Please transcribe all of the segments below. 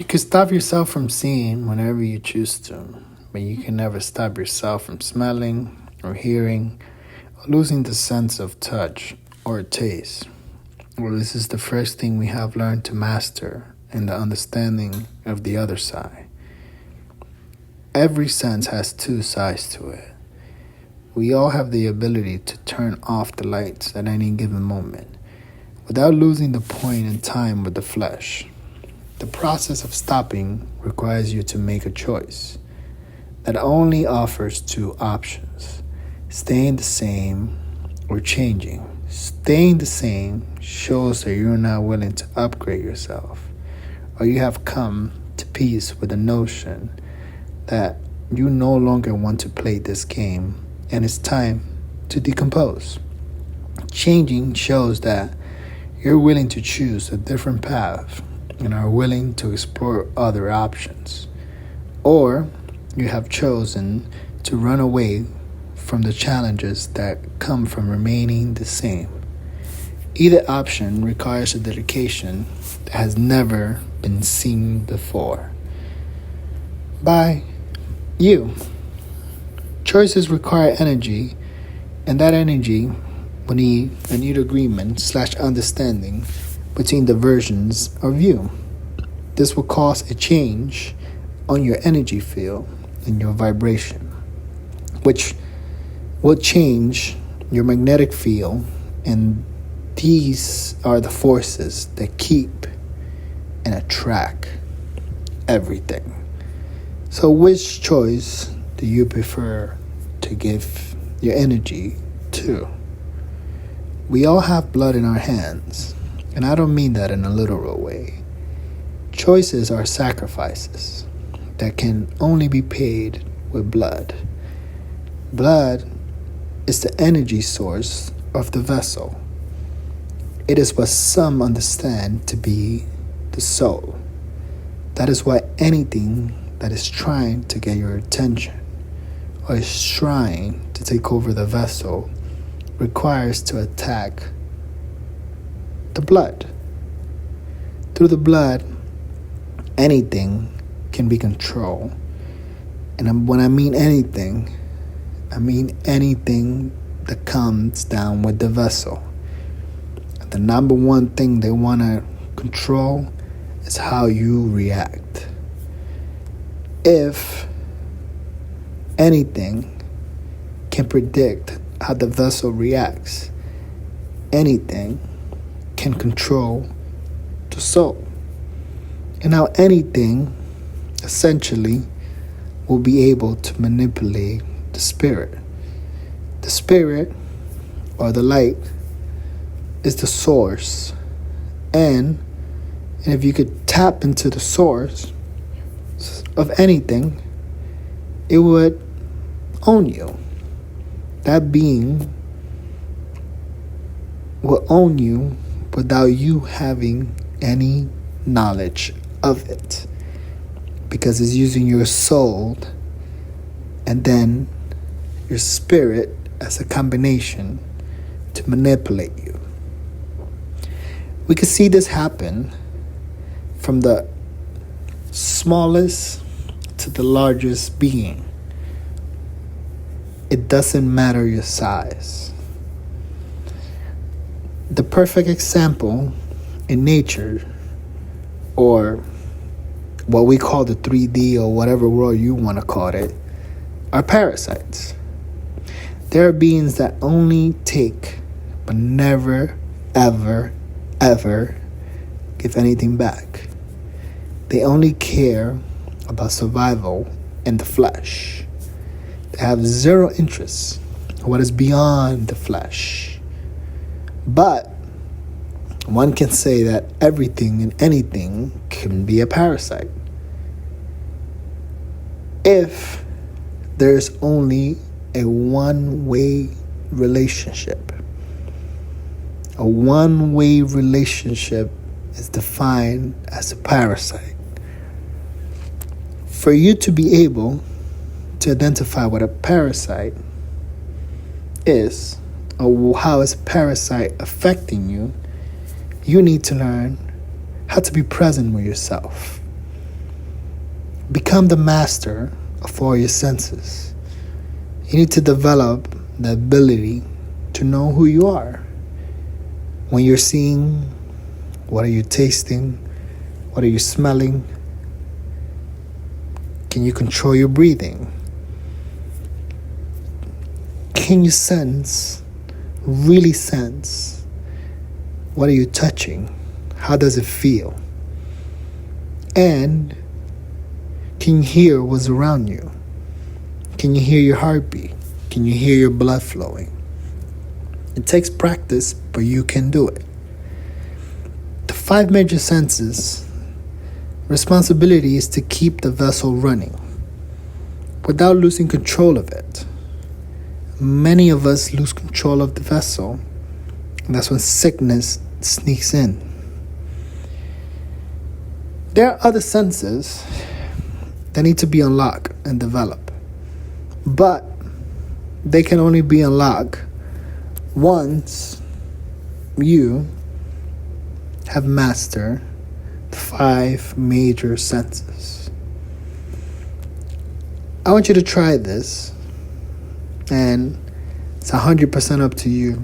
You can stop yourself from seeing whenever you choose to, but you can never stop yourself from smelling or hearing or losing the sense of touch or taste. Well, this is the first thing we have learned to master in the understanding of the other side. Every sense has two sides to it. We all have the ability to turn off the lights at any given moment without losing the point in time with the flesh. The process of stopping requires you to make a choice that only offers two options: staying the same or changing. Staying the same shows that you're not willing to upgrade yourself, or you have come to peace with the notion that you no longer want to play this game and it's time to decompose. Changing shows that you're willing to choose a different path and are willing to explore other options, or you have chosen to run away from the challenges that come from remaining the same. Either option requires a dedication that has never been seen before by you. Choices require energy, and that energy will need a new agreement/understanding between the versions of you. This will cause a change on your energy field and your vibration, which will change your magnetic field, and these are the forces that keep and attract everything. So which choice do you prefer to give your energy to? We all have blood in our hands, and I don't mean that in a literal way. Choices are sacrifices that can only be paid with blood. Blood is the energy source of the vessel. It is what some understand to be the soul. That is why anything that is trying to get your attention or is trying to take over the vessel requires to attack the blood. Through the blood, anything can be controlled. And when I mean anything, I mean anything that comes down with the vessel. The number one thing they want to control is how you react. If anything can predict how the vessel reacts, anything can control the soul. And now anything essentially will be able to manipulate the spirit. The spirit, or the light, is the source. And if you could tap into the source of anything, it would own you. That being will own you without you having any knowledge of it, because it's using your soul and then your spirit as a combination to manipulate you. We can see this happen from the smallest to the largest being. It doesn't matter your size. The perfect example in nature, or what we call the 3D or whatever world you want to call it, are parasites. There are beings that only take but never, ever, ever give anything back. They only care about survival and the flesh. They have zero interest in what is beyond the flesh. But one can say that everything and anything can be a parasite if there's only a one-way relationship. A one-way relationship is defined as a parasite. For you to be able to identify what a parasite is, or how is a parasite affecting you, you need to learn how to be present with yourself. Become the master of all your senses. You need to develop the ability to know who you are. When you're seeing, what are you tasting? What are you smelling? Can you control your breathing? Can you really sense? What are you touching? How does it feel? And can you hear what's around you? Can you hear your heartbeat? Can you hear your blood flowing? It takes practice, but you can do it. The 5 major senses, responsibility is to keep the vessel running without losing control of it. Many of us lose control of the vessel, and that's when sickness sneaks in. There are other senses that need to be unlocked and developed, but they can only be unlocked once you have mastered the 5 major senses. I want you to try this, and it's 100% up to you,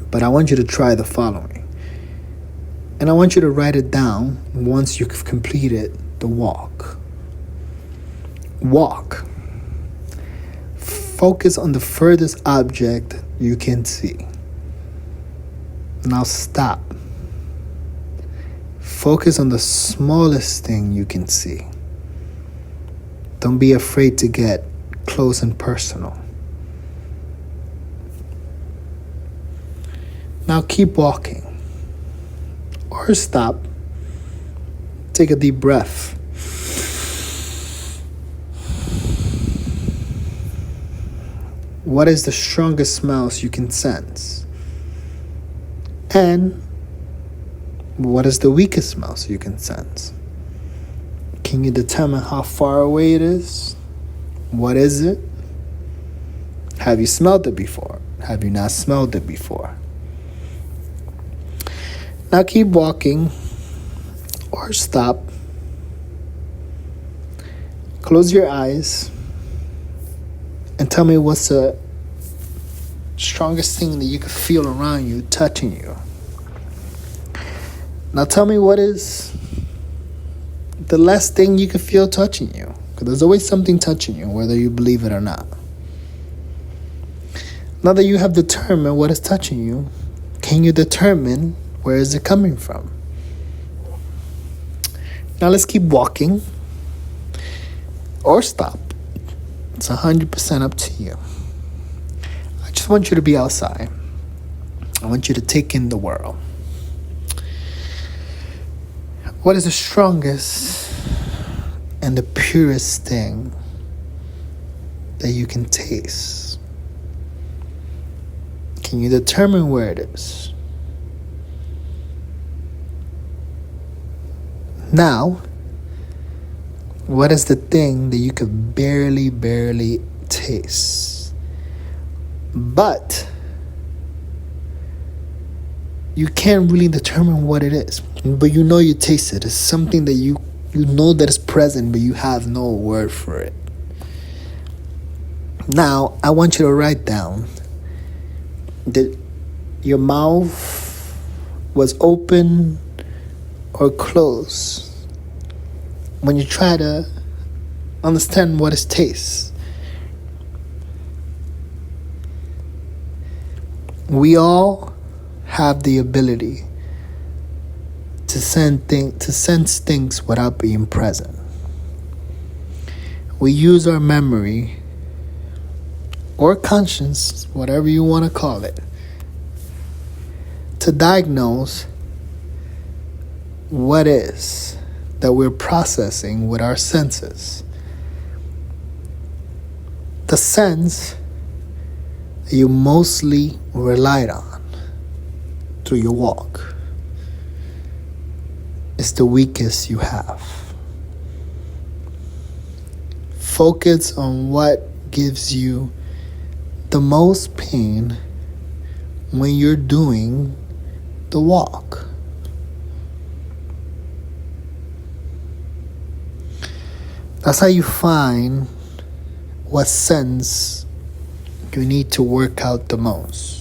but I want you to try the following. And I want you to write it down once you've completed the walk. Walk. Focus on the furthest object you can see. Now stop. Focus on the smallest thing you can see. Don't be afraid to get close and personal. Now keep walking. Or stop. Take a deep breath. What is the strongest smells you can sense? And what is the weakest smells you can sense? Can you determine how far away it is? What is it? Have you smelled it before? Have you not smelled it before? Now keep walking or stop. Close your eyes and tell me what's the strongest thing that you can feel around you, touching you. Now tell me what is the last thing you can feel touching you. Because there's always something touching you, whether you believe it or not. Now that you have determined what is touching you, can you determine where is it coming from? Now let's keep walking or stop. It's 100% up to you. I just want you to be outside. I want you to take in the world. What is the strongest and the purest thing that you can taste? Can you determine where it is? Now, what is the thing that you could barely taste? But you can't really determine what it is. But you know you taste it. It's something that you know that is present, but you have no word for it. Now, I want you to write down that your mouth was open or closed when you try to understand what is taste. We all have the ability to sense things without being present. We use our memory or conscience, whatever you want to call it, to diagnose what is that we're processing with our senses. The sense that you mostly relied on through your walk is the weakest you have. Focus on what gives you the most pain when you're doing the walk. That's how you find what sense you need to work out the most.